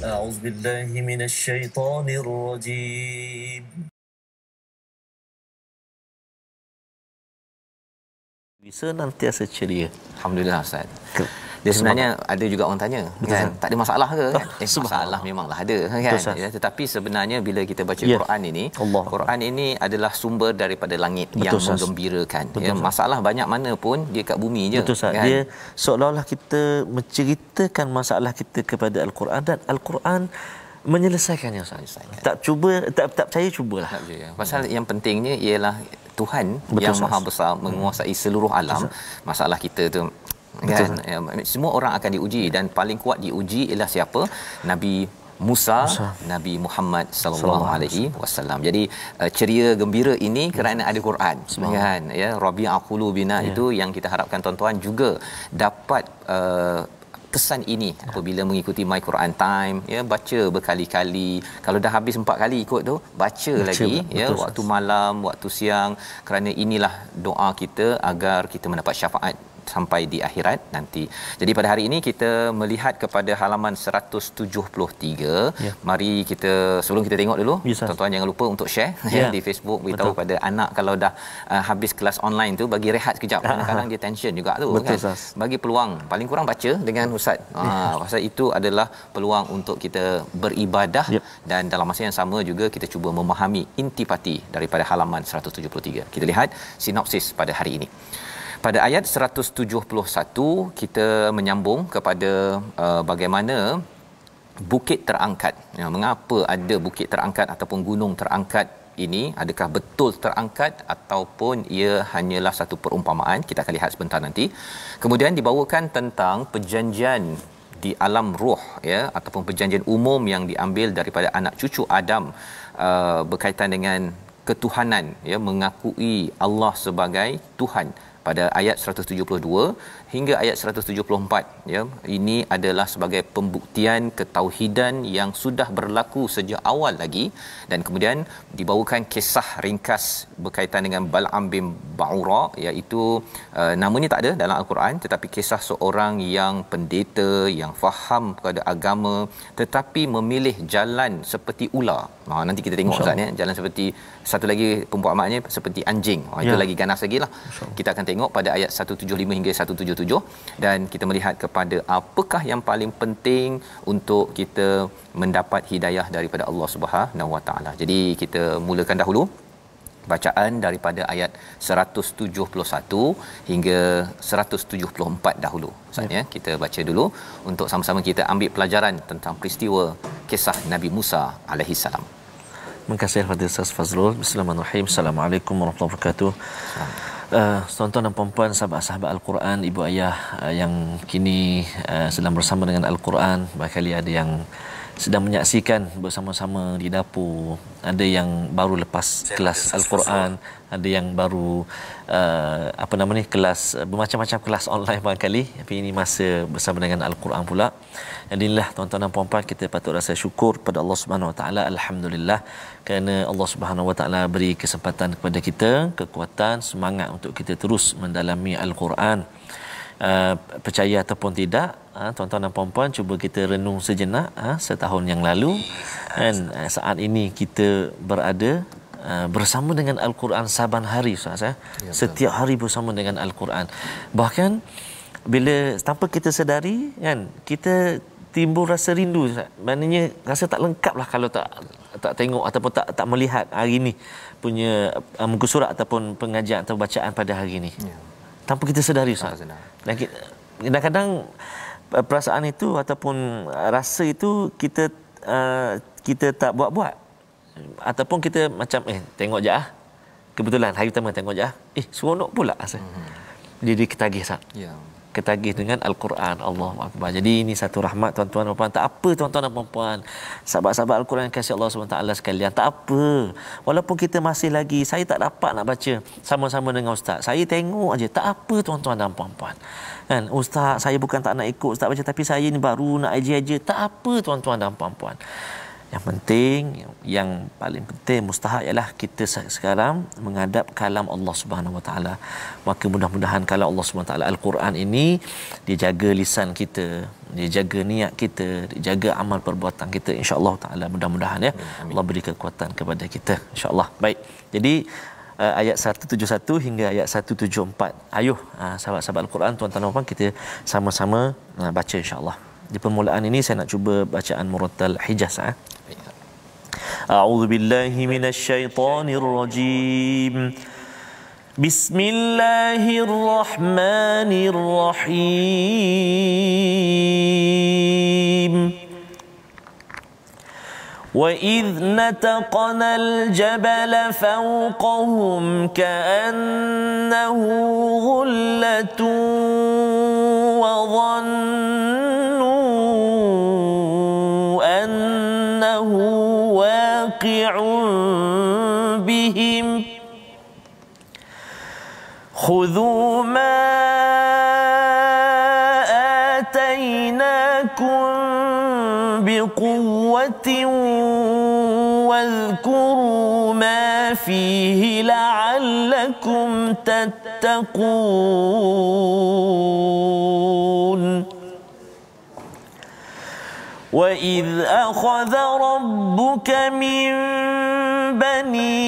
أعوذ بالله من الشيطان الرجيم. Senantiasa ceria. Alhamdulillah Ustaz. Dia sebenarnya ada juga orang tanya kan, tak ada masalah ke kan? Masalah memanglah ada kan. Ya, tetapi sebenarnya bila kita baca Quran ini, Quran ini adalah sumber daripada langit yang menggembirakan. Ya, masalah banyak mana pun dia kat bumi je. Betul Ustaz. Kan? Dia seolah-olah kita menceritakan masalah kita kepada Al-Quran dan Al-Quran menyelesaikannya Ustaz. Tak percaya cubalah. Pasal yang pentingnya ialah Tuhan yang Maha Besar menguasai seluruh alam. Masalah kita tu kan, semua orang akan diuji dan paling kuat diuji ialah siapa? Nabi Musa, Nabi Muhammad sallallahu alaihi wasallam. Jadi ceria gembira ini kerana ada Quran kan, ya, Rabi'a qulubina itu yang kita harapkan tuan-tuan juga dapat kesan ini apabila mengikuti My Quran Time, ya, baca berkali-kali. Kalau dah habis 4 kali ikut tu, baca lagi, ya, waktu malam, waktu siang, kerana inilah doa kita agar kita mendapat syafaat sampai di akhirat nanti. Jadi pada hari ini kita melihat kepada halaman 173. Mari kita, sebelum kita tengok dulu, tuan-tuan jangan lupa untuk share di Facebook, beritahu pada anak kalau dah habis kelas online tu, bagi rehat sekejap. Kadang-kadang dia tension juga tu kan. Bagi peluang paling kurang baca dengan ustaz. Pasal itu adalah peluang untuk kita beribadah dan dalam masa yang sama juga kita cuba memahami intipati daripada halaman 173. Kita lihat sinopsis pada hari ini. Pada ayat 171 kita menyambung kepada bagaimana bukit terangkat. Ya, mengapa ada bukit terangkat ataupun gunung terangkat ini? Adakah betul terangkat ataupun ia hanyalah satu perumpamaan? Kita akan lihat sebentar nanti. Kemudian dibawakan tentang perjanjian di alam roh, ya, ataupun perjanjian umum yang diambil daripada anak cucu Adam berkaitan dengan ketuhanan, ya, mengakui Allah sebagai Tuhan pada ayat 172 hingga ayat 174, ya. Ini adalah sebagai pembuktian ketauhidan yang sudah berlaku sejak awal lagi, dan kemudian dibawakan kisah ringkas berkaitan dengan Bal'am bin Ba'ura, iaitu namanya tak ada dalam Al-Quran, tetapi kisah seorang yang pendeta yang faham kepada agama tetapi memilih jalan seperti ular. Nanti kita tengok Ustaz, ya, jalan seperti, satu lagi perumpamaannya seperti anjing. Itu lagi ganas lagi lah. Kita akan tengok pada ayat 175 hingga 177, dan kita melihat kepada apakah yang paling penting untuk kita mendapat hidayah daripada Allah Subhanahu Wa Taala. Jadi kita mulakan dahulu bacaan daripada ayat 171 hingga 174 dahulu. Maksudnya kita baca dulu untuk sama-sama kita ambil pelajaran tentang peristiwa kisah Nabi Musa alaihi salam. Terima kasih kepada Ustaz Fazrul. Bismillahirrahmanirrahim. Assalamualaikum warahmatullahi wabarakatuh. Tuan-tuan dan puan-puan, sahabat-sahabat Al-Quran, ibu ayah yang kini sedang bersama dengan Al-Quran, barangkali ada yang sedang menyaksikan bersama-sama di dapur, ada yang baru lepas kelas Al-Quran, ada yang baru kelas bermacam-macam kelas online barangkali, tapi ini masa bersama dengan Al-Quran pula. Inilah tuan-tuan dan puan-puan, kita patut rasa syukur pada Allah Subhanahu Wa Taala, alhamdulillah, kerana Allah Subhanahu Wa Taala beri kesempatan kepada kita, kekuatan, semangat untuk kita terus mendalami Al-Quran. Percaya ataupun tidak, tuan-tuan dan puan-puan, cuba kita renung sejenak, setahun yang lalu dan saat ini kita berada bersama dengan Al-Quran saban hari, Ustaz, setiap hari bersama dengan Al-Quran. Bahkan bila tanpa kita sedari kan, kita timbul rasa rindu, Ustaz. Maknanya rasa tak lengkap lah kalau tak tengok ataupun tak melihat hari ni punya muka surat ataupun pengajian atau bacaan pada hari ni. Tanpa kita sedari, Ustaz. Dan kadang-kadang perasaan itu ataupun rasa itu kita tak buat-buat, ataupun kita macam tengok je kebetulan hari pertama tengok je seronok pula rasa. Jadi ketagih, Ustaz. Ketagih dengan Al-Quran. Allahu Akbar. Jadi ini satu rahmat, tuan-tuan dan puan. Tak apa tuan-tuan dan puan, sahabat-sahabat Al-Quran kasih Allah SWT sekalian, tak apa. Walaupun kita masih lagi, saya tak dapat nak baca sama-sama dengan ustaz, saya tengok aja, tak apa tuan-tuan dan puan-puan. Kan, ustaz saya bukan tak nak ikut ustaz baca, tapi saya ni baru nak aja-aja, tak apa tuan-tuan dan puan-puan. Yang penting, yang paling penting mustahak ialah kita sekarang menghadap kalam Allah Subhanahu Wa Taala. Maka mudah-mudahan kalam Allah Subhanahu Wa Taala Al-Quran ini dia jaga lisan kita, dia jaga niat kita, dia jaga amal perbuatan kita, insya-Allah taala. Mudah-mudahan ya. Amin. Allah beri kekuatan kepada kita, insya-Allah. Baik. Jadi ayat 171 hingga ayat 174. Ayuh sahabat-sahabat Al-Quran, tuan-tuan dan puan, kita sama-sama baca insya-Allah. Di permulaan ini saya nak cuba bacaan murattal Hijaz. A'udzu billahi minasyaitonir rajim. Bismillahirrahmanirrahim. وَإِذْ نَتَقْنَا الْجَبَلَ فَوْقَهُمْ كَأَنَّهُ ظُلَّةٌ وَظَنُّوا أَنَّهُ واقع بهم خذوا ما آتيناكم بقوة واذكروا ما فيه لعلكم تتقون وَإِذْ أَخَذَ رَبُّكَ مِنْ بَنِي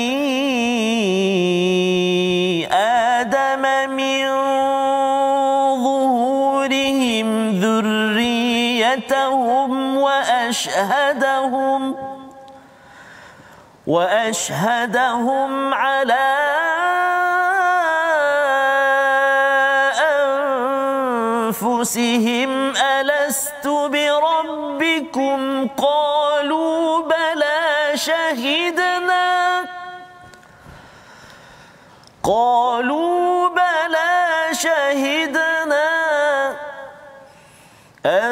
آدَمَ مِنْ ظُهُورِهِمْ ذُرِّيَّتَهُمْ وَأَشْهَدَهُمْ عَلَى أَنفُسِهِمْ أَلَسْتُ بِرَبِّكُمْ قَالُوا بَلَى شَهِدْنَا أَن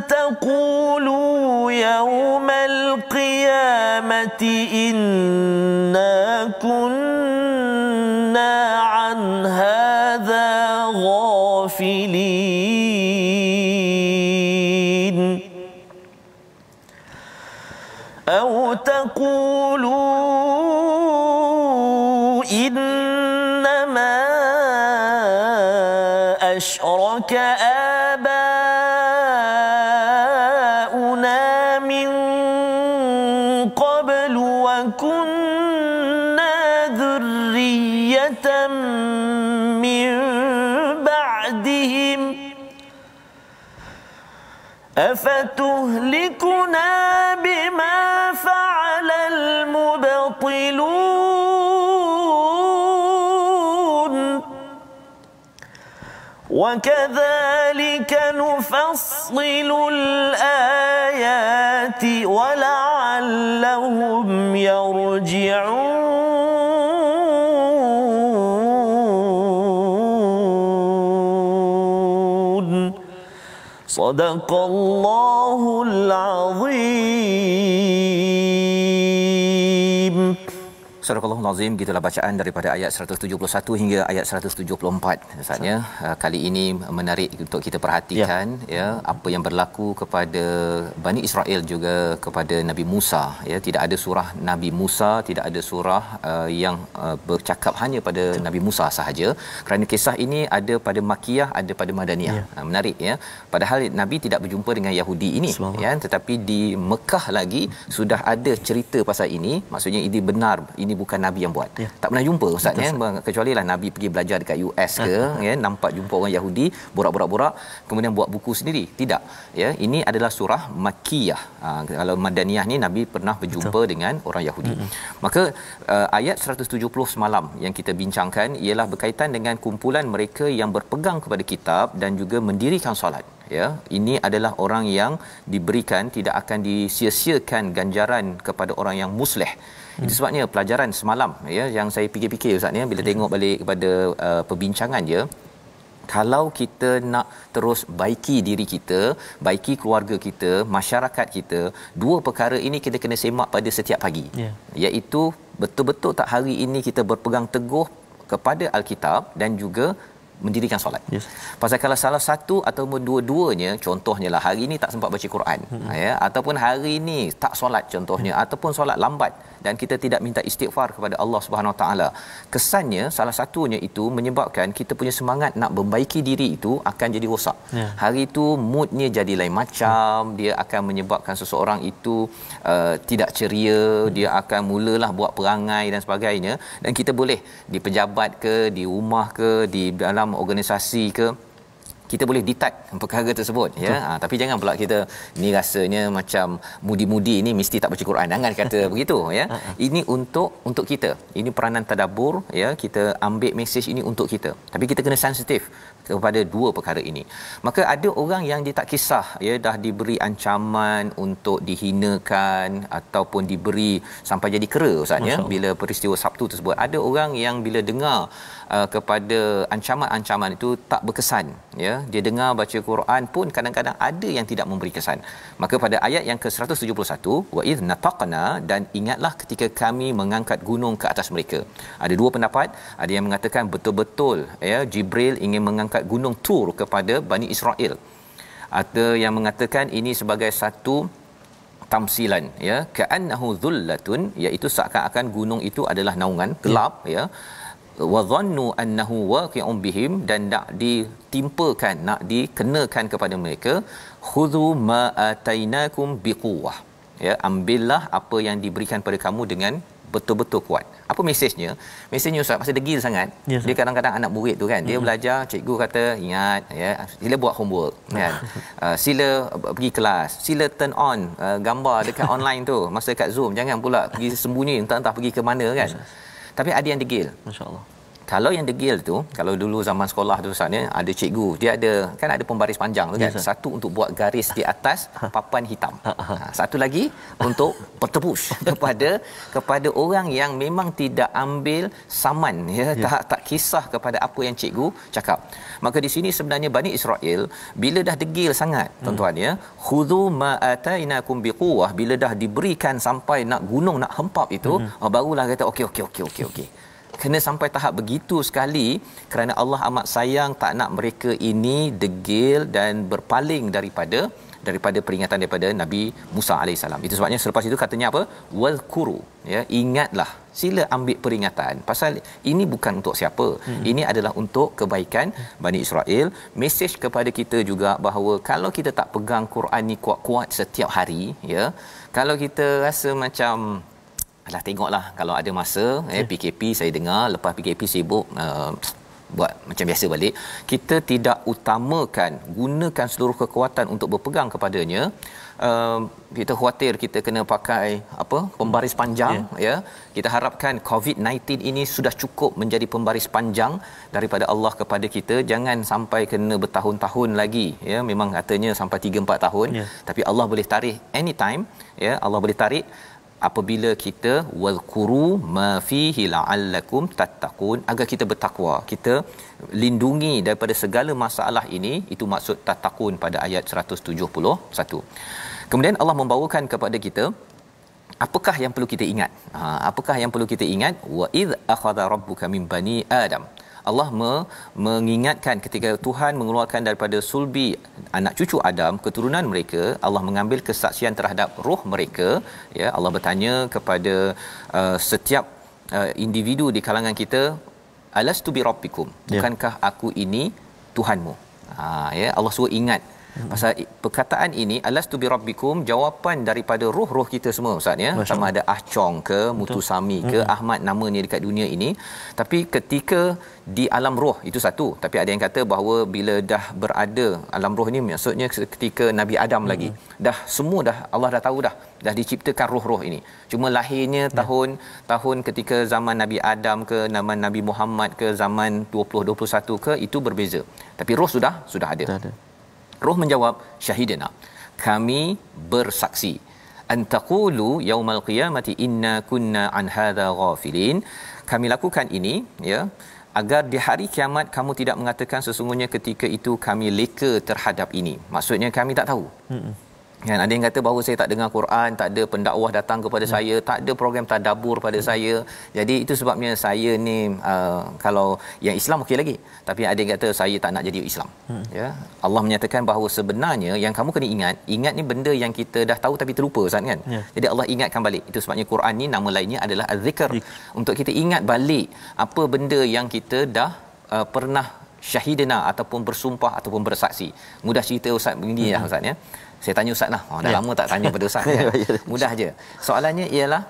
تَقُولُوا يَوْمَ الْقِيَامَةِ إِنَّا كُنَّا عَنْ هَذَا غَافِلِينَ أَوْ تَقُولُوا إِنَّمَا أَشْرَكَ آبَاؤُنَا مِنْ قَبْلُ وَكُنَّا ذُرِّيَّةً مِنْ بَعْدِهِمْ أَفَتُهْلِكُنَا بِمَا فَعَلَ الْمُبْطِلُونَ وَكَذَلِكَ نُفَصِّلُ الْآيَاتِ وَلَعَلَّهُمْ يَرْجِعُونَ صدق الله العظيم. Surah Al-Azim, gitulah bacaan daripada ayat 171 hingga ayat 174. Maksudnya kali ini menarik untuk kita perhatikan ya apa yang berlaku kepada Bani Israel juga kepada Nabi Musa ya. Tidak ada surah Nabi Musa, tidak ada surah yang bercakap hanya pada Nabi Musa sahaja, kerana kisah ini ada pada Makkiyah, ada pada Madaniyah. Menarik ya. Padahal Nabi tidak berjumpa dengan Yahudi ini ya, tetapi di Mekah lagi sudah ada cerita pasal ini. Maksudnya ini benar, ini bukan Nabi yang buat. Tak pernah jumpa ustaz ya, kecuali lah Nabi pergi belajar dekat US ke ya, nampak jumpa orang Yahudi borak-borak kemudian buat buku sendiri. Tidak ya, ini adalah surah Makkiyah. Kalau Madaniyah ni Nabi pernah berjumpa dengan orang Yahudi. Maka ayat 170 semalam yang kita bincangkan ialah berkaitan dengan kumpulan mereka yang berpegang kepada kitab dan juga mendirikan solat ya. Ini adalah orang yang diberikan, tidak akan disia-siakan ganjaran kepada orang yang muslih. Itu sebabnya pelajaran semalam ya yang saya fikir-fikir ustaz ya, bila tengok balik kepada perbincangan dia, kalau kita nak terus baiki diri kita, baiki keluarga kita, masyarakat kita, dua perkara ini kita kena semak pada setiap pagi. Iaitu betul-betul tak hari ini kita berpegang teguh kepada Alkitab dan juga mendirikan solat. Yes. Pasal kalau salah satu ataupun dua-duanya, contohnya lah hari ni tak sempat baca Quran, ya, ataupun hari ni tak solat contohnya, ataupun solat lambat dan kita tidak minta istighfar kepada Allah Subhanahu Wa Taala. Kesannya salah satunya itu menyebabkan kita punya semangat nak membaiki diri itu akan jadi rosak. Hari itu moodnya jadi lain macam, dia akan menyebabkan seseorang itu tidak ceria, dia akan mulalah buat perangai dan sebagainya, dan kita boleh di pejabat ke, di rumah ke, di dalam organisasi ke, kita boleh detect perkara tersebut, ya. Tapi jangan pula kita ni rasanya macam mudi-mudi ni mesti tak baca Quran, jangan kata begitu, ya. Ini untuk kita, ini peranan tadabbur, ya. Kita ambil mesej ini untuk kita, tapi kita kena sensitif kepada dua perkara ini. Maka ada orang yang dia tak kisah, ya, dah diberi ancaman untuk dihinakan ataupun diberi sampai jadi kera, Ustaz, ya, bila peristiwa Sabtu tersebut. Ada orang yang bila dengar kepada ancaman-ancaman itu tak berkesan, ya. Dia dengar baca Quran pun kadang-kadang ada yang tidak memberi kesan. Maka pada ayat yang ke-171, wa idh nataqna, dan ingatlah ketika kami mengangkat gunung ke atas mereka. Ada dua pendapat, ada yang mengatakan betul-betul, ya, Jibril ingin mengangkat gunung Tur kepada Bani Israel. Ada yang mengatakan ini sebagai satu tamsilan, ya, ka'annahu dhullatun, iaitu seakan-akan gunung itu adalah naungan gelap, ya. Wa dhannu annahu waqi'un bihim, dan nak ditimpakan, nak dikenakan kepada mereka. Khudhu ma atainakum biquwwah, ya, ambillah apa yang diberikan pada kamu dengan betul-betul kuat. Apa mesejnya? Mesejnya, Ustaz, pasal degil sangat. Yes, dia kadang-kadang anak murid tu kan, dia belajar, cikgu kata ingat, ya, sila buat homework, kan. Sila pergi kelas, sila turn on gambar dekat online tu masa kat Zoom, jangan pula pergi sembunyi entah-entah pergi ke mana, kan. Tapi ada yang degil, Masya-Allah. Kalau yang degil tu, kalau dulu zaman sekolah tu, Ustaz, ada cikgu, dia ada kan ada pembaris panjang tu, kan. Satu untuk buat garis di atas papan hitam. Satu lagi untuk bertepus kepada orang yang memang tidak ambil saman, ya, tak kisah kepada apa yang cikgu cakap. Maka di sini sebenarnya Bani Israel bila dah degil sangat, tuan-tuan, ya, khudhu ma atainakum biquwwah, bila dah diberikan sampai nak gunung nak hempap itu, barulah kata okey. Kena sampai tahap begitu sekali kerana Allah amat sayang, tak nak mereka ini degil dan berpaling daripada peringatan daripada Nabi Musa alaihissalam. Itu sebabnya selepas itu katanya apa? Wazkuru, ya, ingatlah, sila ambil peringatan. Pasal ini bukan untuk siapa. Ini adalah untuk kebaikan Bani Israel. Mesej kepada kita juga bahawa kalau kita tak pegang Quran ni kuat-kuat setiap hari, ya, kalau kita rasa macam alah, tengoklah kalau ada masa, PKP saya dengar, lepas PKP sibuk buat macam biasa balik. Kita tidak utamakan gunakan seluruh kekuatan untuk berpegang kepadanya. Kita khawatir kita kena pakai pembaris panjang, ya. Kita harapkan COVID-19 ini sudah cukup menjadi pembaris panjang daripada Allah kepada kita. Jangan sampai kena bertahun-tahun lagi, ya. Memang katanya sampai 3-4 tahun, tapi Allah boleh tarik anytime, ya. Allah boleh tarik apabila kita wazkuru ma fihi la'allakum tattaqun, agar kita bertakwa, kita lindungi daripada segala masalah ini. Itu maksud tattaqun pada ayat 171. Kemudian Allah membawakan kepada kita apakah yang perlu kita ingat. Apakah yang perlu kita ingat? Wa idh akhadha rabbuka min bani Adam. Allah mengingatkan ketika Tuhan mengeluarkan daripada sulbi anak cucu Adam, keturunan mereka, Allah mengambil kesaksian terhadap roh mereka, ya. Allah bertanya kepada setiap individu di kalangan kita, alastu bi rabbikum, bukankah aku ini Tuhanmu? Ya, Allah suruh ingat. Pasal perkataan ini alastu bi rabbikum, jawapan daripada roh-roh kita semua, Ustaz, ya. Sama ada Ah Chong ke Mutusami ke Ahmad namanya dekat dunia ini. Tapi ketika di alam roh itu satu, tapi ada yang kata bahawa bila dah berada alam roh ini maksudnya ketika Nabi Adam lagi dah semua dah Allah dah tahu dah diciptakan roh-roh ini. Cuma lahirnya tahun ketika zaman Nabi Adam ke zaman Nabi Muhammad ke zaman 2021 ke, itu berbeza. Tapi roh sudah ada. Roh menjawab, syahidina, kami bersaksi, antaqulu yaumal qiyamati inna kunna an hadza ghafilin, kami lakukan ini, ya, agar di hari kiamat kamu tidak mengatakan sesungguhnya ketika itu kami leka terhadap ini. Maksudnya kami tak tahu. Kan ada yang kata bahawa saya tak dengar Quran, tak ada pendakwah datang kepada saya, tak ada program tadabbur pada saya. Jadi itu sebabnya saya ni kalau yang Islam okey lagi. Tapi ada yang kata saya tak nak jadi Islam. Ya. Allah menyatakan bahawa sebenarnya yang kamu kena ingat ni benda yang kita dah tahu tapi terlupa Ustaz kan. Jadi Allah ingatkan balik. Itu sebabnya Quran ni nama lainnya adalah Az-Zikr. Untuk kita ingat balik apa benda yang kita dah pernah syahidina ataupun bersumpah ataupun bersaksi. Mudah cerita Ustaz begini lah Ustaz ya. Saya tanya Ustaz lah. Dah lama tak tanya pada Ustaz kan. Mudah je. Soalannya ialah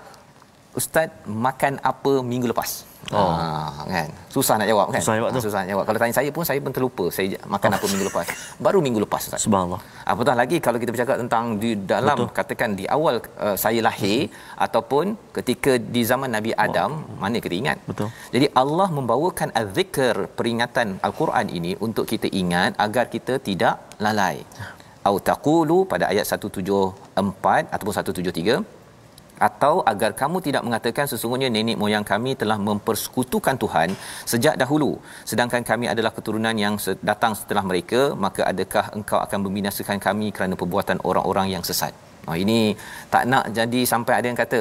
Ustaz makan apa minggu lepas? Kan. Susah nak jawab kan? Susah nak jawab. Kalau tanya saya pun terlupa saya makan apa minggu lepas. Baru minggu lepas Ustaz. Subhanallah. Apatah lagi kalau kita bercakap tentang di dalam katakan di awal saya lahir ataupun ketika di zaman Nabi Adam, mana kita ingat? Betul. Jadi Allah membawakan az-zikr, peringatan Al-Quran ini untuk kita ingat agar kita tidak lalai. Au taqulu pada ayat 174 ataupun 173, atau agar kamu tidak mengatakan sesungguhnya nenek moyang kami telah mempersekutukan Tuhan sejak dahulu sedangkan kami adalah keturunan yang datang setelah mereka, maka adakah engkau akan membinasakan kami kerana perbuatan orang-orang yang sesat. Ini tak nak jadi sampai ada yang kata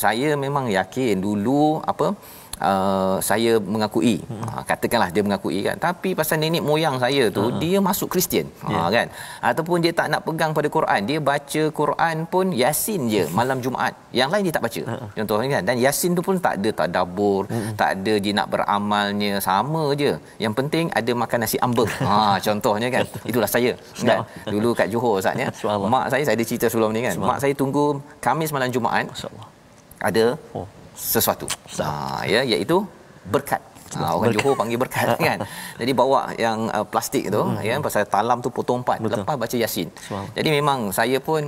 saya memang yakin dulu saya mengakui, katakanlah dia mengakui kan, tapi pasal nenek moyang saya tu dia masuk Kristian, kan, ataupun dia tak nak pegang pada Quran, dia baca Quran pun Yasin je malam Jumaat, yang lain dia tak baca, contohnya kan, dan Yasin tu pun tak ada tadabbur, tak ada dia nak beramalnya, sama je, yang penting ada makan nasi ambeng, contohnya kan. Itulah saya kan dulu kat Johor Ustaz ya, mak saya ada cerita sebelum ni kan, mak saya tunggu Khamis malam Jumaat ada sesuatu ya, iaitu berkat. Orang Johor panggil berkat kan. Jadi bawa yang plastik tu ya, pasal talam tu potong 4, lepas baca Yasin. Jadi memang saya pun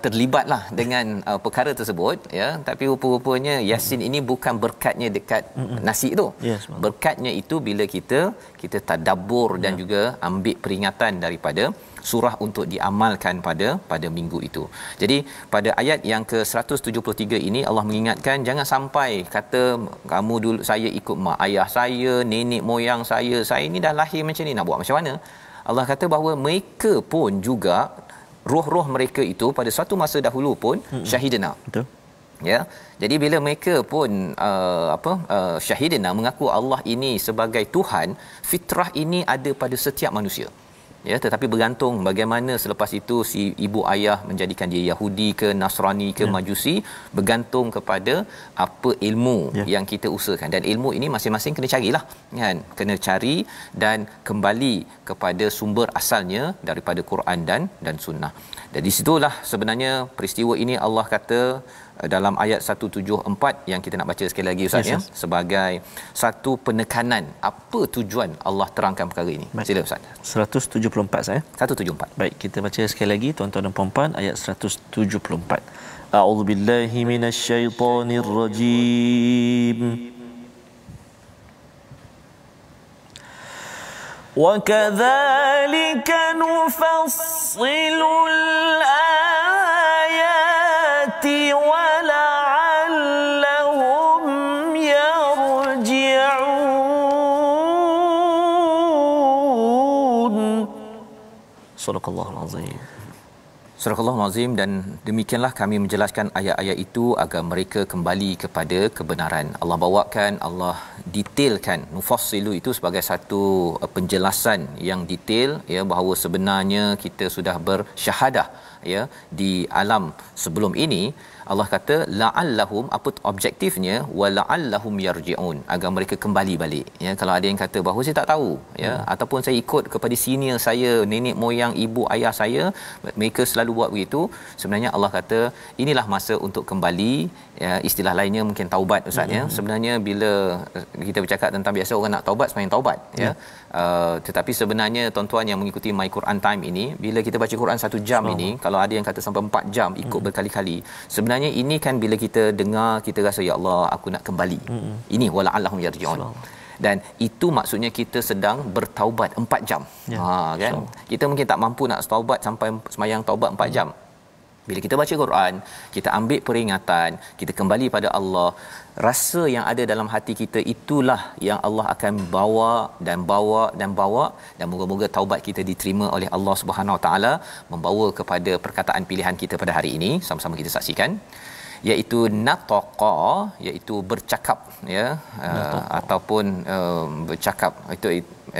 terlibatlah dengan perkara tersebut ya, tapi rupa-rupanya Yasin ini bukan berkatnya dekat nasi tu. Berkatnya itu bila kita tadabbur dan juga ambil peringatan daripada surah untuk diamalkan pada minggu itu. Jadi pada ayat yang ke-173 ini Allah mengingatkan jangan sampai kata kamu dulu saya ikut mak ayah saya, nenek moyang saya ini dah lahir macam ni, nak buat macam mana? Allah kata bahawa mereka pun juga roh-roh mereka itu pada satu masa dahulu pun syahidina. Betul. Ya. Jadi bila mereka pun syahidina mengaku Allah ini sebagai Tuhan, fitrah ini ada pada setiap manusia. Ya, tetapi bergantung bagaimana selepas itu si ibu ayah menjadikan dia Yahudi ke Nasrani ke Majusi, bergantung kepada apa ilmu yang kita usahakan, dan ilmu ini masing-masing kena carilah kan, kena cari dan kembali kepada sumber asalnya daripada Quran dan sunnah. Dan di situlah sebenarnya peristiwa ini Allah kata dalam ayat 174 yang kita nak baca sekali lagi Ustaz ya, sebagai satu penekanan apa tujuan Allah terangkan perkara ini. Sila Ustaz. 174 saya. 174. Baik, kita baca sekali lagi tuan-tuan dan puan-puan ayat 174. A'udzubillahi minasyaitonirrajim. وَكَذَلِكَ نُفَصِّلُ الْآيَاتِ وَلَعَلَّهُمْ يَرْجِعُونَ. Sadaqallahul azim. Surahul Azim. Dan demikianlah kami menjelaskan ayat-ayat itu agar mereka kembali kepada kebenaran. Allah bawakan, Allah detailkan nufassilu itu sebagai satu penjelasan yang detail ya, bahawa sebenarnya kita sudah bersyahadah ya di alam sebelum ini. Allah kata la'allahum, apa objektifnya, wa la'allahum yarji'un, agar mereka kembali balik ya. Kalau ada yang kata bahawa saya tak tahu ya, ataupun saya ikut kepada senior saya, nenek moyang ibu ayah saya, mereka selalu buat begitu, sebenarnya Allah kata inilah masa untuk kembali ya. Istilah lainnya mungkin taubat Ustaz ya. Sebenarnya bila kita bercakap tentang biasa orang nak taubat semayang taubat ya, tetapi sebenarnya tuan-tuan yang mengikuti My Quran Time ini, bila kita baca Quran 1 jam ini, kalau ada yang kata sampai 4 jam ikut berkali-kali, sebenarnya ini kan bila kita dengar kita rasa ya Allah aku nak kembali. Ini wala'allahum yarji'un. Dan itu maksudnya kita sedang bertaubat 4 jam. Kan? Kita mungkin tak mampu nak taubat sampai semayang taubat 4 jam. Bila kita baca Quran, kita ambil peringatan, kita kembali pada Allah, rasa yang ada dalam hati kita itulah yang Allah akan bawa dan moga-moga taubat kita diterima oleh Allah Subhanahu Wa Taala, membawa kepada perkataan pilihan kita pada hari ini. Sama-sama kita saksikan, iaitu nataqa, iaitu bercakap, ya, ataupun bercakap, itu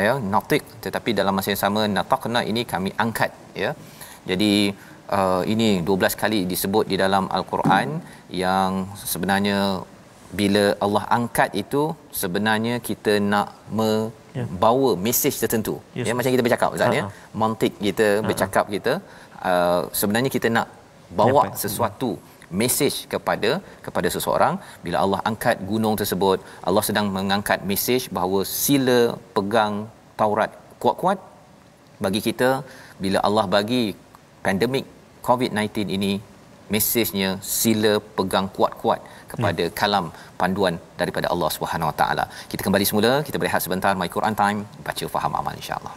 ya, natiq, tetapi dalam masa yang sama nataqna ini kami angkat, ya. Jadi ini 12 kali disebut di dalam al-Quran, yang sebenarnya bila Allah angkat itu sebenarnya kita nak membawa mesej tertentu. Ya, macam kita bercakap Ustaz, ya, mantik kita bercakap kita, sebenarnya kita nak bawa sesuatu mesej kepada seseorang. Bila Allah angkat gunung tersebut, Allah sedang mengangkat mesej bahawa sila pegang Taurat kuat-kuat bagi kita. Bila Allah bagi pandemik COVID-19 ini, mesejnya sila pegang kuat-kuat kepada kalam panduan daripada Allah Subhanahu Wa Taala. Kita kembali semula, kita berehat sebentar. My Quran Time, baca faham amal insya-Allah.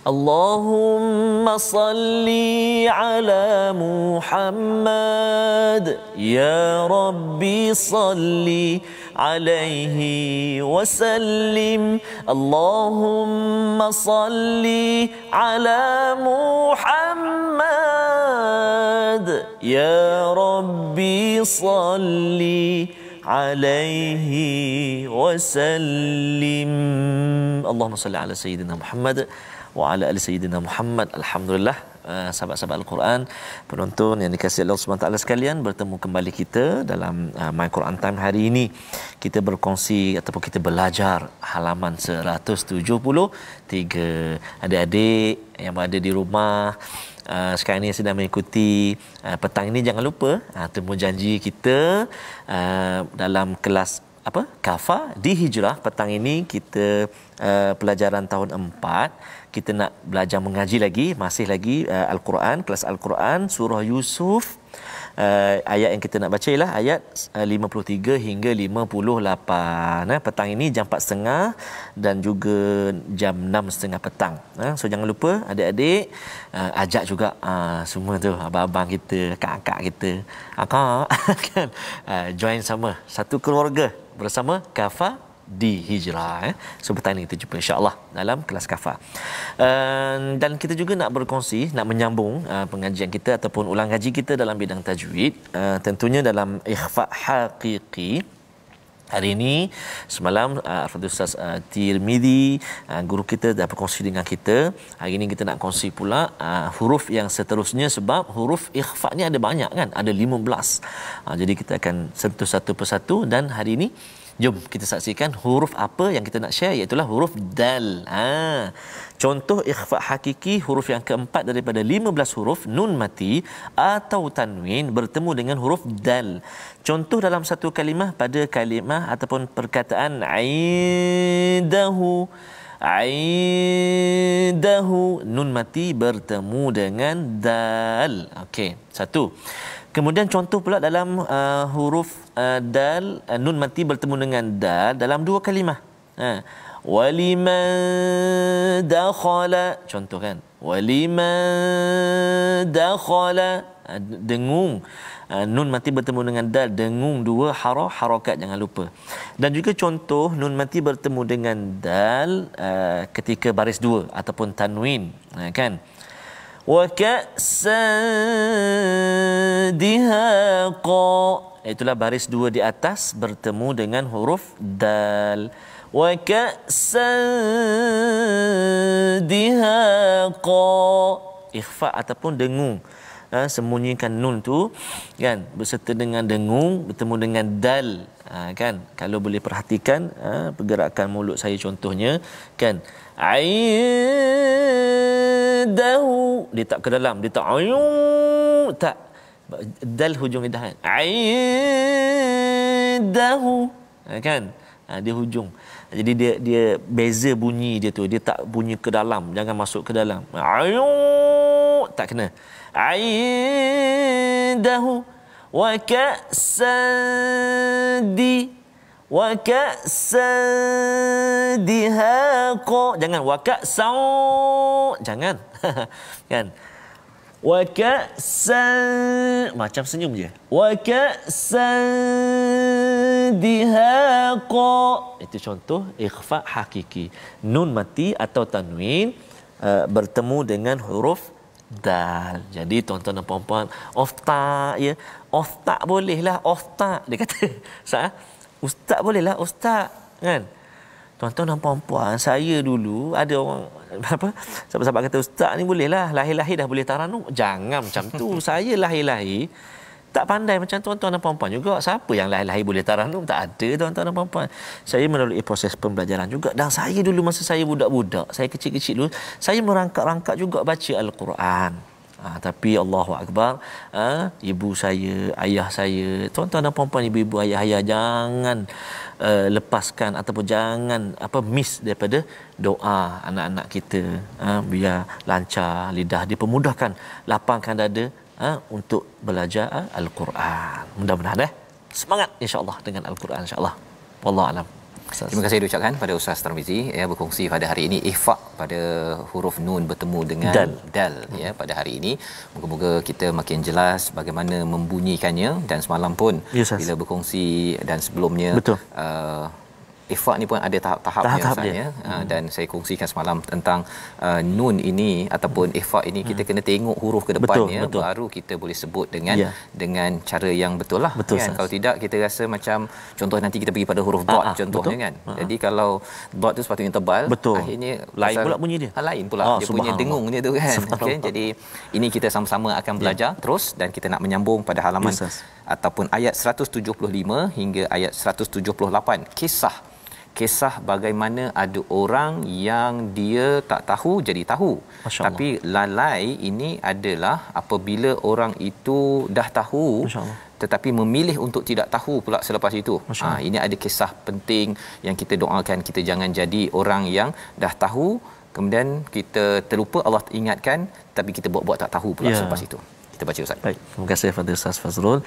اللهم صل على محمد يا ربي صل عليه وسلم اللهم صل على محمد يا ربي صل عليه وسلم اللهم صل على سيدنا محمد wa ala ali sayyidina Muhammad. Alhamdulillah, sahabat-sahabat Al-Quran, penonton yang dikasihi Allah Subhanahu Wa Taala sekalian, bertemu kembali kita dalam My Quran Time hari ini. Kita berkongsi ataupun kita belajar halaman 173. Adik-adik yang berada di rumah sekarang ni sedang mengikuti petang ini, jangan lupa temu janji kita dalam kelas Kafa di Hijrah. Petang ini kita pelajaran tahun 4, kita nak belajar mengaji lagi, masih lagi Al-Quran, kelas Al-Quran surah Yusuf. Ayat yang kita nak baca ialah ayat 53 hingga 58. Petang ini jam 4.30 dan juga jam 6.30 petang. So jangan lupa adik-adik ajak juga semua tu, abang-abang kita, kakak kita, akak kan, join sama satu keluarga bersama Kafa di Hijrah. So petang ini kita jumpa insya-Allah dalam kelas Kafa. Dan kita juga nak berkongsi, nak menyambung pengajian kita ataupun ulang ngaji kita dalam bidang tajwid, tentunya dalam ikhfa haqiqi. Hari ini semalam Al-Fadhil Ustaz Tirmizi, guru kita, dah berkongsi dengan kita. Hari ini kita nak kongsi pula huruf yang seterusnya, sebab huruf ikhfa ni ada banyak kan, ada 15. Jadi kita akan sentuh satu persatu, dan hari ini jom kita saksikan huruf apa yang kita nak share, iaitu huruf dal. Contoh ikhfa hakiki, huruf yang keempat daripada 15 huruf nun mati atau tanwin bertemu dengan huruf dal. Contoh dalam satu kalimah, pada kalimah ataupun perkataan aidahu, nun mati bertemu dengan dal. Okey, satu. Kemudian contoh pula dalam huruf dal, nun mati bertemu dengan dal dalam dua kalimah. Waliman dakhala, contoh kan, waliman dakhala, dengung, nun mati bertemu dengan dal, dengung dua harakat, jangan lupa. Dan juga contoh nun mati bertemu dengan dal ketika baris dua ataupun tanwin, kan. wa ka'san dihaqa. Itulah baris dua di atas bertemu dengan huruf dal. Wa ka'san dihaqa. Ikhfa ataupun dengung. Sembunyikan nun tu kan berserta dengan dengung bertemu dengan dal, kan kalau boleh perhatikan pergerakan mulut saya contohnya kan, aidahu dia tak ke dalam, dia tak ayun, tak dal hujung lidah kan, aidahu kan, dia hujung. Jadi dia beza bunyi dia tu, dia tak bunyi ke dalam, jangan masuk ke dalam, ayun tak kena. Aindahu wa ka'sadi wa ka'sadihaqa, jangan wa ka'sau, jangan kan, wa ka'san macam senyum je, wa ka'sadihaqa. Itu contoh ikhfa hakiki, nun mati atau tanwin bertemu dengan huruf dal. Jadi tuan-tuan dan puan-puan, ofta ya, ofta bolehlah, ofta dia kata. Ustaz bolehlah ustaz kan. Tuan-tuan dan puan-puan, saya dulu ada orang apa, sahabat-sahabat kata ustaz ni bolehlah lahir-lahir dah boleh taranum. Jangan macam tu. Saya lahir-lahir tak pandai macam tuan-tuan dan puan-puan juga. Siapa yang lahir-lahir boleh taranum? Tak ada tuan-tuan dan puan-puan. Saya melalui proses pembelajaran juga. Dan saya dulu masa saya budak-budak, saya kecil-kecil dulu, saya merangkak-rangkak juga baca Al-Quran. Tapi Allahu Akbar, ibu saya, ayah saya, tuan-tuan dan puan-puan, ibu-ibu, ayah-ayah, jangan lepaskan ataupun jangan miss daripada doa anak-anak kita, biar lancar lidah, dipermudahkan, lapangkan dada untuk belajar Al-Quran. Mudah-mudahan semangat insya-Allah dengan Al-Quran insya-Allah. Wallahu alam. Terima kasih diucapkan pada Ustaz Tarmizi ya, berkongsi pada hari ini ikhfa pada huruf nun bertemu dengan dal ya pada hari ini. Moga-moga kita makin jelas bagaimana membunyikannya, dan semalam pun bila berkongsi dan sebelumnya ikhfa ni pun ada tahap-tahapnya Ustaz, dan saya kongsikan semalam tentang nun ini ataupun ikhfa ini kita kena tengok huruf ke depannya, baru kita boleh sebut dengan cara yang betul lah kan. Kalau tidak kita rasa macam contoh nanti kita pergi pada huruf dot contohnya kan. Jadi kalau dot tu sepatutnya tebal, akhirnya lain pula bunyi dia. Lain pula dia punya dengung dia tu kan. Okay? Jadi ini kita sama-sama akan belajar terus, dan kita nak menyambung pada halaman ataupun ayat 175 hingga ayat 178. Kisah bagaimana ada orang yang dia tak tahu jadi tahu. Tapi lalai ini adalah apabila orang itu dah tahu tetapi memilih untuk tidak tahu pula selepas itu. Ini ada kisah penting yang kita doakan, kita jangan jadi orang yang dah tahu kemudian kita terlupa, Allah ingatkan tapi kita buat-buat tak tahu pula selepas itu. Kita baca Ustaz. Baik, terima kasih Fadil Ustaz Fazrul.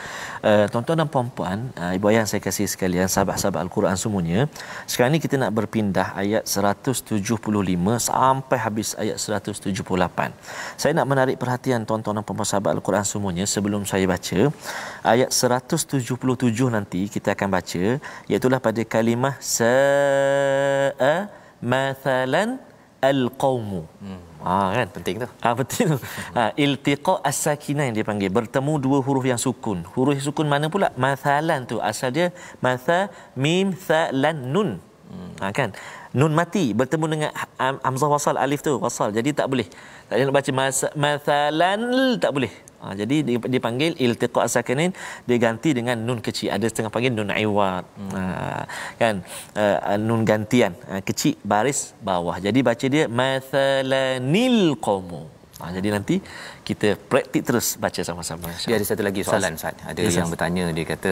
Tuan-tuan dan puan-puan, ibu ayah saya kasih sekalian, sahabat-sahabat Al-Quran semuanya, sekarang ni kita nak berpindah ayat 175 sampai habis ayat 178. Saya nak menarik perhatian tuan-tuan dan puan-puan sahabat Al-Quran semuanya sebelum saya baca ayat 177 nanti kita akan baca, iaitu pada kalimah sa'a mathalan al-qaumu. Kan penting tu. Penting tu. Iltiqa as-sakinah yang dia panggil, bertemu dua huruf yang sukun. Huruf yang sukun mana pula? Mathalan tu asal dia matha mim tha lan nun. Kan nun mati bertemu dengan hamzah wasal, alif tu wasal, jadi tak boleh. Tak boleh nak baca mathalan, tak boleh. Jadi dipanggil iltiqa as-sakinin, dia ganti dengan nun kecil. Ada setengah panggil nun iwad. Kan nun gantian, kecil baris bawah. Jadi baca dia mathalanil qaumu. Jadi nanti kita praktik terus baca sama-sama. Dia ada satu lagi soalan Ustaz. Ada yang bertanya, dia kata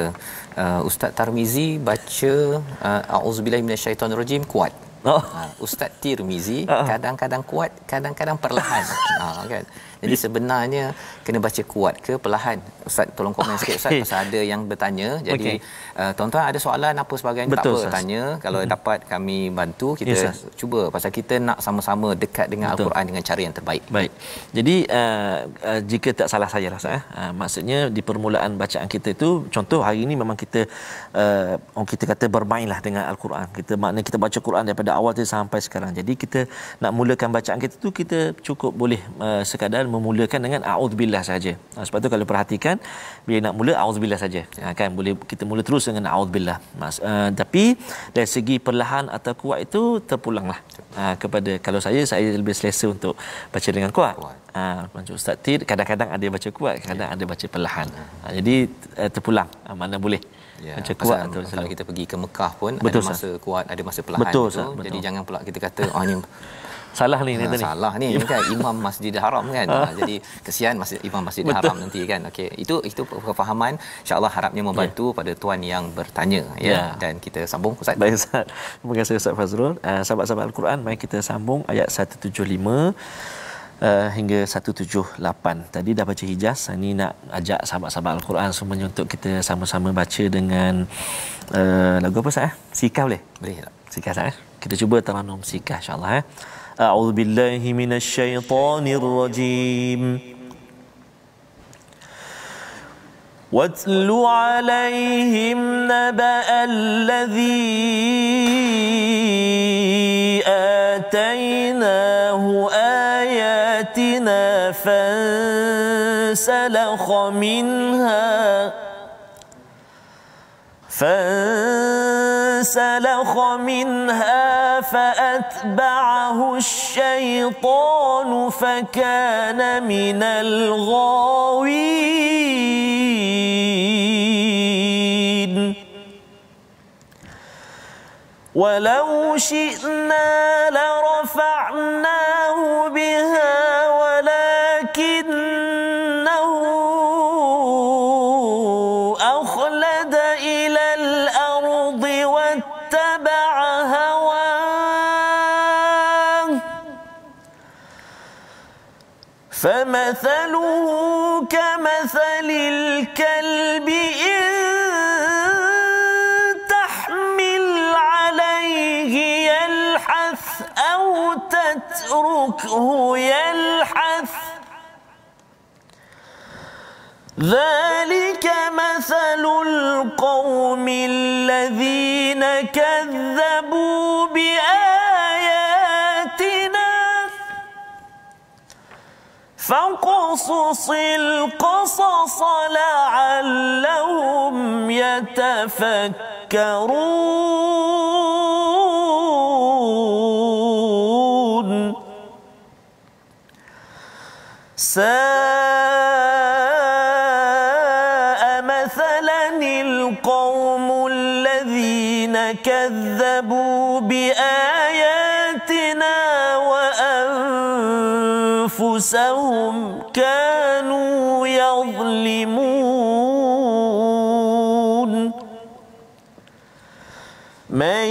Ustaz Tarmizi baca auzubillahi minasyaitonirrajim kuat. Ustaz Tirmizi kadang-kadang kuat, kadang-kadang perlahan. Kan. Jadi sebenarnya kena baca kuat ke perlahan? Ustaz tolong komen sikit Ustaz, pasal ada yang bertanya. Jadi tuan-tuan ada soalan apa sebagainya, tak apa tanya, kalau dapat kami bantu, kita cuba, pasal kita nak sama-sama dekat dengan Al-Quran dengan cara yang terbaik. Baik. Jadi jika tak salah saya rasa maksudnya di permulaan bacaan kita itu, contoh hari ini memang kita kita kata bermainlah dengan Al-Quran. Kita maknanya kita baca Quran daripada awal sampai sekarang. Jadi kita nak mulakan bacaan kita tu, kita cukup boleh sekadar memulakan dengan a'udzubillah saja. Sebab tu kalau perhatikan bila nak mula a'udzubillah saja. Kan boleh kita mula terus dengan a'udzubillah. Tapi dari segi perlahan atau kuat itu terpulanglah kepada, kalau saya lebih selesa untuk baca dengan kuat. Macam Ustaz Tir kadang-kadang ada baca kuat, kadang ada baca perlahan. Jadi terpulang mana boleh. Baca kuat atau kalau kita pergi ke Mekah pun betul, ada masa kuat, ada masa perlahan. Betul, itu. Betul. Jadi jangan pula kita kata ni salah ni salah ni kan imam Masjidil Haram kan. Jadi kesian imam Masjidil Haram nanti kan. Okey, itu kefahaman insya-Allah harapnya membantu pada tuan yang bertanya dan kita sambung Ustaz. Baik Ustaz. Terima kasih Ustaz Fazrul. Sahabat-sahabat Al-Quran, mari kita sambung ayat 175 hingga 178. Tadi dah baca Hijaz, ini nak ajak sahabat-sahabat Al-Quran semuanya untuk kita sama-sama baca dengan lagu apa Ustaz? Sikah boleh? Boleh tak? Sikah Ustaz. Kita cuba taranum sikah insya-Allah. A'udzubillahi minasyaitonirrajim. واتل عليهم نبأ الذي آتيناه آياتنا فانسلخ منها فأتبعه الشيطان فكان من الغاوين ولو شئنا لرفعناه بها ولكنه أخلد إلى الأرض واتبع هواه فمثله كمثل الكلب إن تحمل عليه يلحث أو تتركه يلحث ذلك مثل القوم الذين كذبوا بآياتنا فاقصص القصص لعلهم يتفكرون ساء مثلا القوم الذين كذبوا بآياتنا وأنفسهم كانوا يظلمون من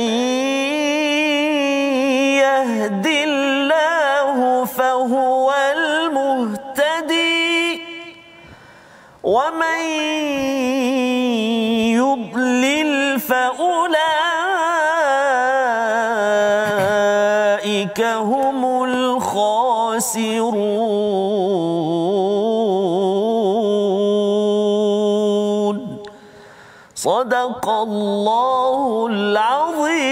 يهد الله فهو المهتدي ومن يضلل فأولئك هم الخاسرون صدق الله العظيم.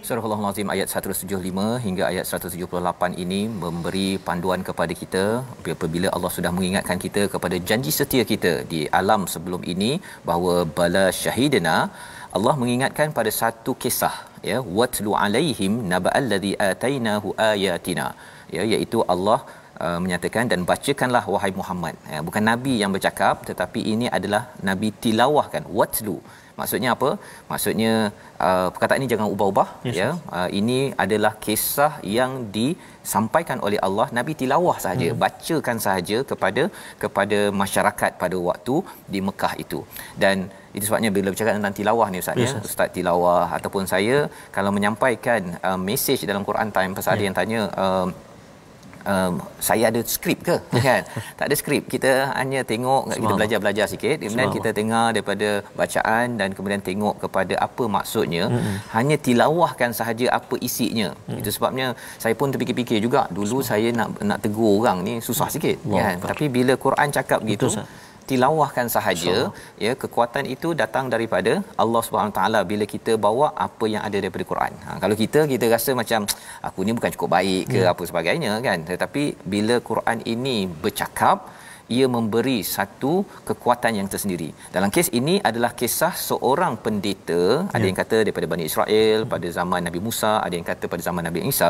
Surah Al-Azim ayat 175 hingga ayat 178 ini memberi panduan kepada kita apabila Allah sudah mengingatkan kita kepada janji setia kita di alam sebelum ini bahawa bala syahidina. Allah mengingatkan pada satu kisah watlu alaihim naba'alladzi atainahu ayatina, iaitu Allah menyatakan dan bacakanlah wahai Muhammad. Bukan nabi yang bercakap tetapi ini adalah nabi tilawahkan. Watlu maksudnya apa? Maksudnya perkataan ini jangan ubah-ubah. Ini adalah kisah yang disampaikan oleh Allah, nabi tilawah sahaja, bacakan sahaja kepada masyarakat pada waktu di Mekah itu. Dan itu sebabnya bila bercakap tentang tilawah ni Ustaz, Ustaz tilawah ataupun saya kalau menyampaikan mesej dalam Quran Time, pasal ada yang tanya saya ada skrip ke kan? Tak ada skrip, kita hanya tengok, kita belajar sikit, kemudian kita dengar daripada bacaan dan kemudian tengok kepada apa maksudnya, hanya tilawahkan sahaja apa isinya. Itu sebabnya saya pun terfikir-fikir juga dulu, saya nak tegur orang ni susah sikit kan, tapi bila Quran cakap gitu tilawahkan sahaja, ya, kekuatan itu datang daripada Allah Subhanahu taala bila kita bawa apa yang ada daripada Quran. Kalau kita rasa macam aku ni bukan cukup baik ke apa sebagainya kan, tetapi bila Quran ini bercakap, ia memberi satu kekuatan yang tersendiri. Dalam kes ini adalah kisah seorang pendeta, ada yang kata daripada Bani Israel pada zaman Nabi Musa, ada yang kata pada zaman Nabi Isa.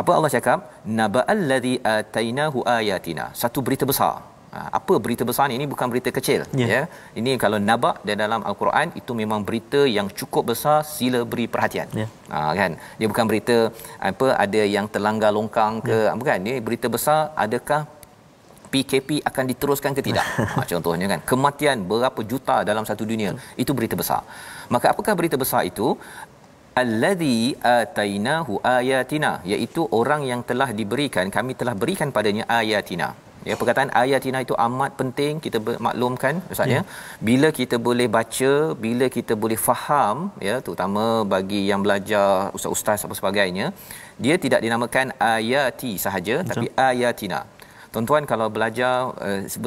Apa Allah cakap? Naba'al ladzi atainahu ayatina. Satu berita besar. Apa berita besar ni? Ini bukan berita kecil, ya. Ini kalau naba' dalam Al-Quran itu memang berita yang cukup besar, sila beri perhatian. Kan? Dia bukan berita apa ada yang terlanggar longkang ke, bukan. Ini berita besar, adakah PKP akan diteruskan ke tidak? Contohnya kan, kematian berapa juta dalam satu dunia, itu berita besar. Maka apakah berita besar itu? Allazi atainahu ayatina, iaitu orang yang telah diberikan, kami telah berikan padanya ayatina. Ya, perkataan ayatina itu amat penting kita maklumkan Ustaz, ya. Bila kita boleh baca, bila kita boleh faham, ya, terutama bagi yang belajar ustaz-ustaz apa sebagainya, dia tidak dinamakan ayati sahaja, tapi ayatina. Tuan-tuan kalau belajar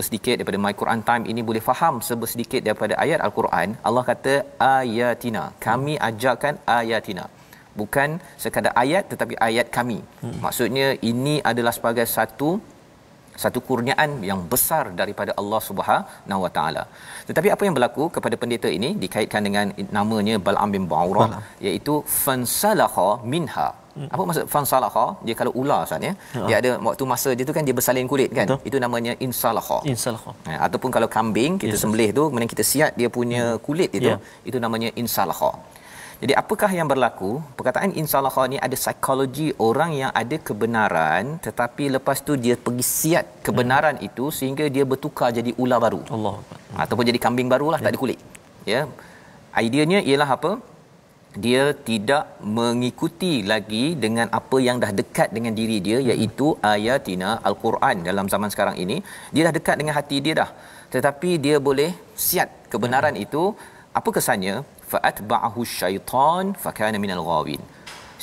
sedikit daripada My Quran Time ini boleh faham sedikit daripada ayat Al-Quran. Allah kata ayatina, kami ajarkan ayatina, bukan sekadar ayat tetapi ayat kami. Maksudnya ini adalah sebagai satu kurniaan yang besar daripada Allah Subhanahu Wa Taala. Tetapi apa yang berlaku kepada pendeta ini dikaitkan dengan namanya Bal'am bin Ba'urah, iaitu fansalakha minha. Apa maksud fansalakha? Dia kalau ular Ustaz, ya. Dia ada waktu masa dia tu kan dia bersalin kulit kan. Itu namanya insalakha. Ataupun kalau kambing kita sembelih tu kemudian kita siat dia punya kulit itu namanya insalakha. Jadi apakah yang berlaku? Perkataan insalakha ni ada psikologi orang yang ada kebenaran tetapi lepas tu dia pergi siat kebenaran itu sehingga dia bertukar jadi ular baru. Allah. Ataupun jadi kambing barulah, tak ada kulit. Ya. Ideanya ialah apa? Dia tidak mengikuti lagi dengan apa yang dah dekat dengan diri dia, iaitu ayatina Al-Quran dalam zaman sekarang ini. Dia dah dekat dengan hati dia dah. Tetapi dia boleh siat kebenaran itu. Apa kesannya? Fa'atba'ahu syaitan fakana minal ghawin.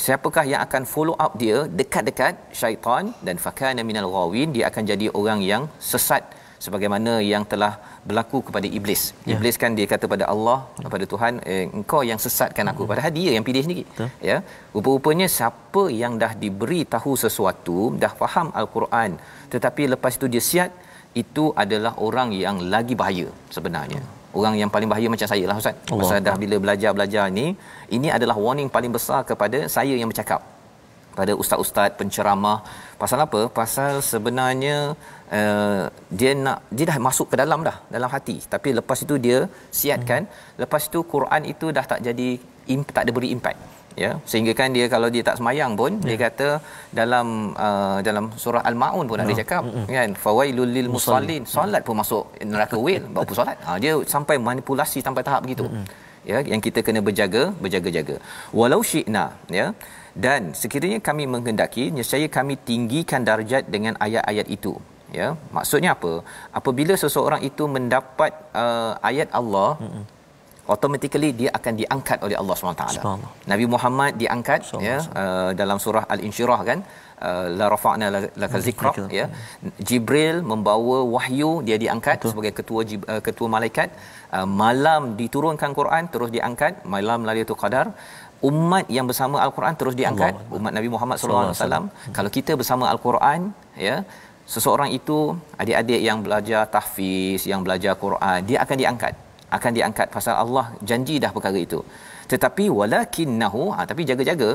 Siapakah yang akan follow up dia dekat-dekat syaitan, dan fakana minal ghawin, dia akan jadi orang yang sesat sebagaimana yang telah berlaku kepada iblis. Iblis kan dia kata pada Allah, kepada Tuhan, engkau yang sesatkan aku, padahal dia yang pilih sendiri. Ya, rupa-rupanya siapa yang dah diberi tahu sesuatu, dah faham Al-Quran tetapi lepas itu dia siat, itu adalah orang yang lagi bahaya sebenarnya. Orang yang paling bahaya macam saya lah Ustaz. Pasal dah bila belajar ni, ini adalah warning paling besar kepada saya yang bercakap, pada ustaz-ustaz penceramah. Pasal apa? Pasal sebenarnya dia dah masuk ke dalam hati, tapi lepas itu dia siatkan, lepas itu Quran itu dah tak jadi, tak ada beri impact, ya. Sehingga kan dia kalau dia tak semayang pun, dia kata dalam surah Al-Maun pun ada cakap kan, fawailul lil musallin, solat pun masuk neraka wail, apa solat. Dia sampai manipulasi sampai tahap begitu. Ya, yang kita kena berjaga-jaga. Walau syi'na, ya. Dan sekiranya kami menghendaki, nescaya kami tinggikan darjat dengan ayat-ayat itu. Ya, maksudnya apa? Apabila seseorang itu mendapat ayat Allah, automatically dia akan diangkat oleh Allah SWT. Nabi Muhammad diangkat, ya, dalam surah Al-Insyirah kan, la rafa'na laka zikra, ya. Jibril membawa wahyu, dia diangkat sebagai ketua malaikat. Malam diturunkan Quran, terus diangkat malam Lailatul Qadar. Umat yang bersama Al-Quran terus diangkat, umat Nabi Muhammad sallallahu alaihi wasallam. Kalau kita bersama Al-Quran, ya, seseorang itu, adik-adik yang belajar tahfiz, yang belajar Quran, dia akan diangkat pasal Allah janji dah perkara itu. Tetapi walakinnahu, tapi jaga-jaga,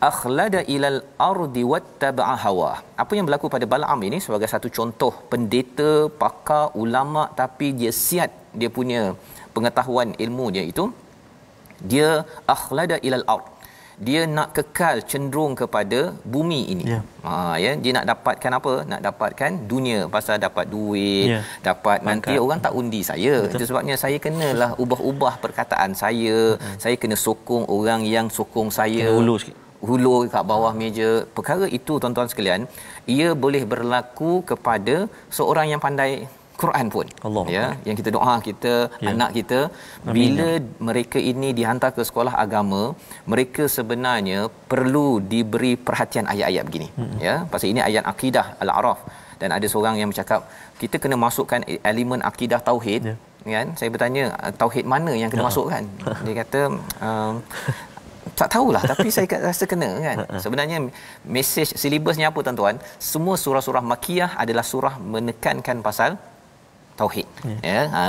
akhlada ilal ardi wattaba'a hawa. Apa yang berlaku pada Bal'am ini sebagai satu contoh pendeta, pakar, ulama, tapi dia siat dia punya pengetahuan ilmunya itu, dia akhlada ilal ard, dia nak kekal cenderung kepada bumi ini. Ya, dia nak dapatkan apa? Nak dapatkan dunia, pasal dapat duit, dapat nanti orang tak undi saya. Itu sebabnya saya kenalah ubah-ubah perkataan saya. Saya kena sokong orang yang sokong saya. Hulur kat bawah meja. Perkara itu tuan-tuan sekalian, ia boleh berlaku kepada seorang yang pandai Quran pun. Ya, yang kita doa kita, anak kita, bila mereka ini dihantar ke sekolah agama, mereka sebenarnya perlu diberi perhatian ayat-ayat begini. Ya, pasal ini ayat akidah Al-A'raf. dan ada seorang yang bercakap kita kena masukkan elemen akidah tauhid, kan? Saya bertanya tauhid mana yang kena masukkan? Dia kata tak tahulah, tapi saya rasa kena, kan. Sebenarnya mesej silibusnya apa tuan-tuan? Semua surah-surah makiyah adalah surah menekankan pasal tauhid.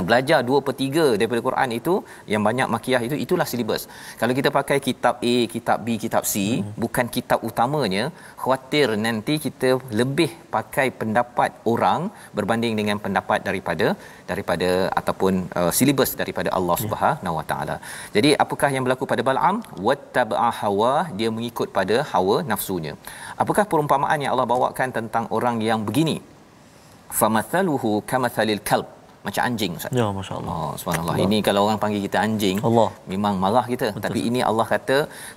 Belajar 2/3 daripada Quran itu yang banyak makiyah itu, itulah silibus. Kalau kita pakai kitab A, kitab B, kitab C, bukan kitab utamanya, khawatir nanti kita lebih pakai pendapat orang berbanding dengan pendapat daripada ataupun silibus daripada Allah Subhanahu Wa Taala. Jadi apakah yang berlaku pada Bal'am? Wattaba'a hawa, dia mengikut pada hawa nafsunya. Apakah perumpamaan yang Allah bawakan tentang orang yang begini? Famathaluhu kamathalil kalb, macam anjing, Ustaz. Ya, masya-Allah. Oh, subhanallah. Ini kalau orang panggil kita anjing, Allah, memang marah kita. Betul. Tapi ini Allah kata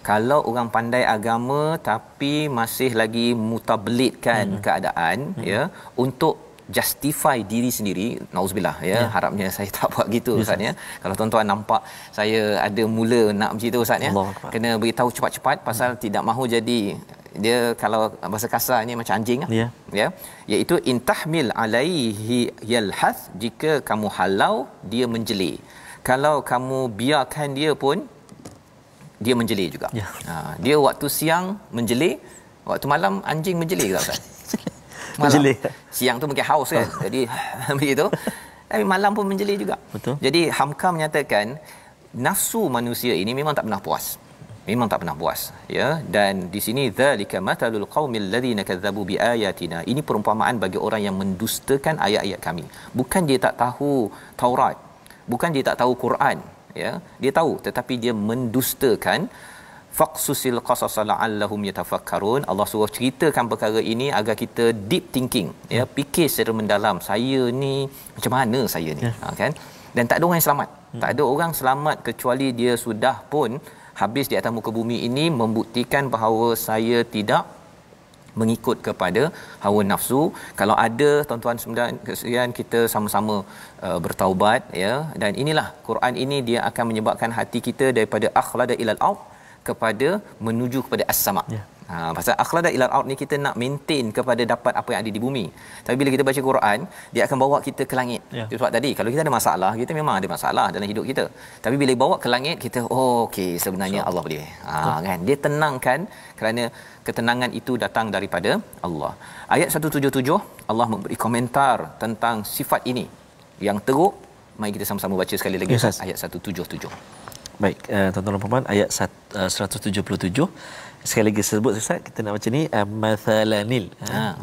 kalau orang pandai agama tapi masih lagi mutabelitkan keadaan, ya, untuk justify diri sendiri, nauzubillah, ya. Harapnya saya tak buat gitu, Ustaz, ya. Kalau tuan-tuan nampak saya ada mula nak macam itu, Ustaz, ya, kena beritahu cepat-cepat pasal tidak mahu jadi dia, kalau bahasa kasarnya macam anjing, ya, iaitu intahmil alaihi yalhath, jika kamu halau dia menjelir, kalau kamu biarkan dia pun dia menjelir juga. Dia waktu siang menjelir, waktu malam anjing menjelir ke tak, Ustaz? Menjelir. Siang tu mungkin haus, kan, jadi begitu, tapi malam pun menjelir juga. Betul. Jadi Hamka menyatakan nafsu manusia ini memang tak pernah puas. Memang tak pernah puas, ya. Dan di sini zalika matalul qaumil ladzina kadzabu biayatina, ini perumpamaan bagi orang yang mendustakan ayat-ayat kami. Bukan dia tak tahu Taurat, bukan dia tak tahu Quran, ya, dia tahu, tetapi dia mendustakan. Faqsusil qasas la'allahum yatafakkarun, Allah suruh ceritakan perkara ini agar kita deep thinking, ya, fikir secara mendalam, saya ni macam mana saya ni, kan. Dan tak ada orang yang selamat, tak ada orang selamat kecuali dia sudah pun habis di atas muka bumi ini membuktikan bahawa saya tidak mengikut kepada hawa nafsu. Kalau ada, tuan-tuan sekalian, kita sama-sama bertaubat, ya. Dan inilah Quran ini, dia akan menyebabkan hati kita daripada akhlada ilal ard kepada menuju kepada as-sama. Pasal akhlada ilal ard ni kita nak maintain kepada dapat apa yang ada di bumi. Tapi bila kita baca Quran, dia akan bawa kita ke langit. Sebab tadi kalau kita ada masalah, kita memang ada masalah dalam hidup kita. Tapi bila bawa ke langit, kita okey, sebenarnya Allah boleh. Kan, dia tenangkan, kerana ketenangan itu datang daripada Allah. Ayat 177 Allah memberi komentar tentang sifat ini yang teruk. Mari kita sama-sama baca sekali lagi, ayat 177. Baik, tuan-tuan dan puan, ayat 177 sekali lagi sebut, Ustaz, kita nak baca ni mathalanil,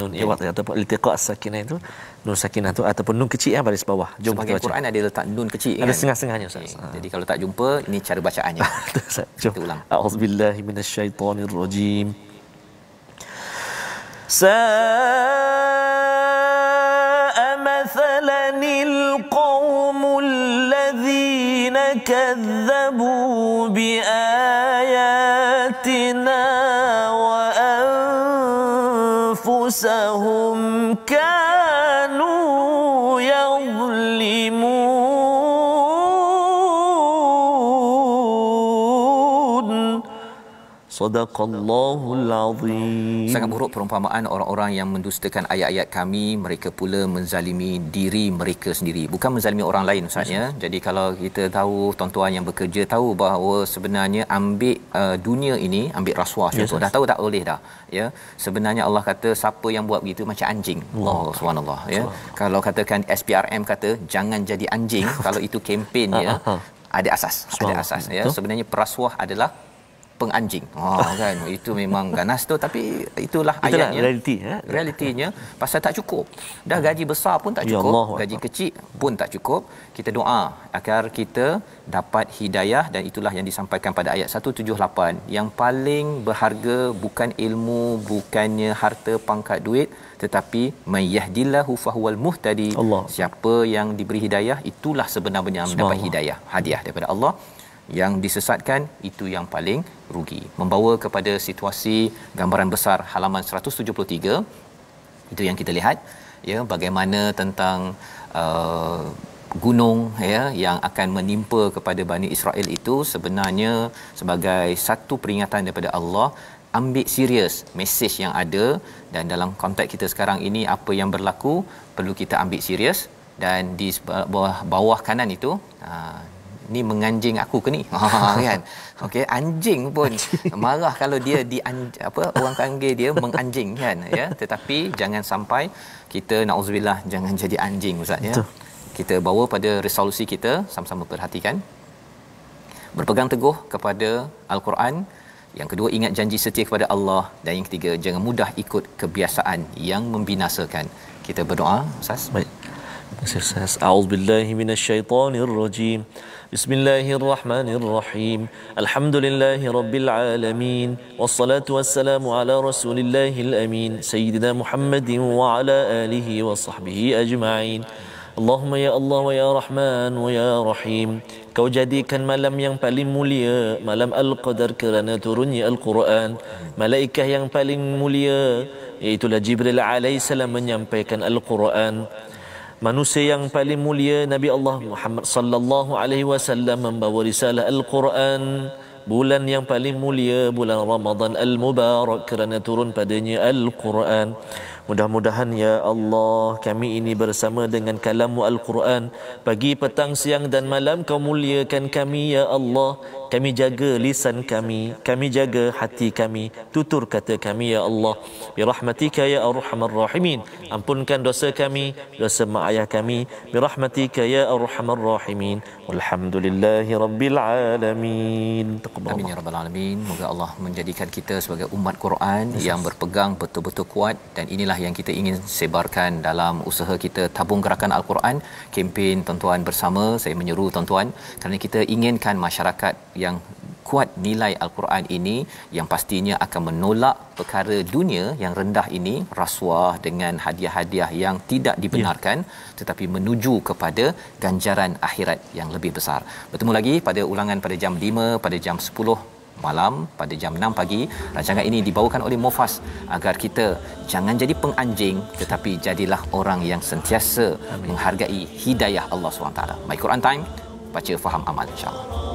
nun iwat ataupun iltiqa as-sakinah itu, nun sakinah tu ataupun nun kecil yang baris bawah. Jom kita baca. Quran ada letak nun kecil, ada kan? setengah-setengahnya, Ustaz. Jadi kalau tak jumpa, ini cara bacaannya. Jom kita ulang. A'udzubillahi minasyaitonirrajim. Sa'a mathalanil qaumul ladzina kadzabu biayatina wa anfusahum kanu yadhlimun. Sadaqallahul azim. Sangat buruk perumpamaan orang-orang yang mendustakan ayat-ayat kami, mereka pula menzalimi diri mereka sendiri, bukan menzalimi orang lain, Ustaz, ya. Jadi kalau kita tahu, tuan-tuan yang bekerja tahu bahawa sebenarnya ambil dunia ini, ambil rasuah, contoh, dah tahu tak boleh dah, ya. Sebenarnya Allah kata siapa yang buat begitu macam anjing. Allah subhanallah, ya. Kalau katakan SPRM kata jangan jadi anjing, kalau itu kempennya ada asas, ya. Sebenarnya perasuah adalah penganjing. Kan, itu memang ganas tu, tapi itulah ayatnya, realitinya. Pasal tak cukup, dah gaji besar pun tak cukup, gaji kecil pun tak cukup. Kita doa agar kita dapat hidayah, dan itulah yang disampaikan pada ayat 178. Yang paling berharga bukan ilmu, bukannya harta, pangkat, duit, tetapi mayyahdillahu fahuwal muhtadi. Siapa yang diberi hidayah, itulah sebenarnya mendapat hidayah, hadiah daripada Allah. Yang disesatkan, itu yang paling rugi. Membawa kepada situasi gambaran besar halaman 173, itu yang kita lihat, ya, bagaimana tentang gunung, ya, yang akan menimpa kepada Bani Israel itu sebenarnya sebagai satu peringatan daripada Allah ambil serius mesej yang ada, dan dalam konteks kita sekarang ini apa yang berlaku perlu kita ambil serius. Dan di bawah kanan itu ni menganjing aku ke ni kan, okey, anjing pun marah kalau dia orang panggil dia menganjing kan, ya. Tetapi jangan sampai kita naudzubillah jangan jadi anjing ustaz, ya. Kita bawa pada resolusi kita, sama-sama perhatikan, berpegang teguh kepada al-Quran. Yang kedua, ingat janji setia kepada Allah. Dan yang ketiga, jangan mudah ikut kebiasaan yang membinasakan. Kita berdoa, Ustaz. Baik. Ustaz, a'udzubillahi minasyaitonirrajim. Bismillahirrahmanirrahim. Alhamdulillahirabbil alamin. Wassalatu wassalamu ala rasulillahil amin. Sayyidina Muhammadin wa ala alihi wa sahbihi ajma'in. Allahumma ya Allah wa ya Rahman wa ya Rahim, Kau jadikan malam yang paling mulia malam Al-Qadar kerana turunnya Al-Quran. Malaikah yang paling mulia iaitulah Jibril alaihissalam menyampaikan Al-Quran. Manusia yang paling mulia Nabi Allah Muhammad sallallahu alaihi wasallam membawa risalah Al-Quran. Bulan yang paling mulia bulan Ramadan Al-Mubarak kerana turun padanya Al-Quran. Mudah-mudahan ya Allah kami ini bersama dengan kalam-Mu Al-Quran pagi, petang, siang dan malam. Kau muliakan kami ya Allah. Kami jaga lisan kami jaga hati kami, tutur kata kami ya Allah. Birahmatika ya Arhamar Rahimin, ampunkan dosa kami, dosa mak ayah kami. Birahmatika ya Arhamar Rahimin. Walhamdulillahi rabbil alamin. Amin ya rabbal alamin. Moga Allah menjadikan kita sebagai umat Quran yang berpegang betul-betul kuat, dan inilah yang kita ingin sebarkan dalam usaha kita tabung gerakan Al-Quran, kempen tuan-tuan bersama. Saya menyeru tuan-tuan kerana kita inginkan masyarakat yang kuat nilai Al-Quran ini, yang pastinya akan menolak perkara dunia yang rendah ini, rasuah dengan hadiah-hadiah yang tidak dibenarkan, tetapi menuju kepada ganjaran akhirat yang lebih besar. Bertemu lagi pada ulangan pada jam 5, pada jam 10 malam, pada jam 6 pagi. Rancangan ini dibawakan oleh Mufas agar kita jangan jadi penganjing, tetapi jadilah orang yang sentiasa menghargai hidayah Allah SWT. My Quran Time, baca, faham, amal, insya-Allah.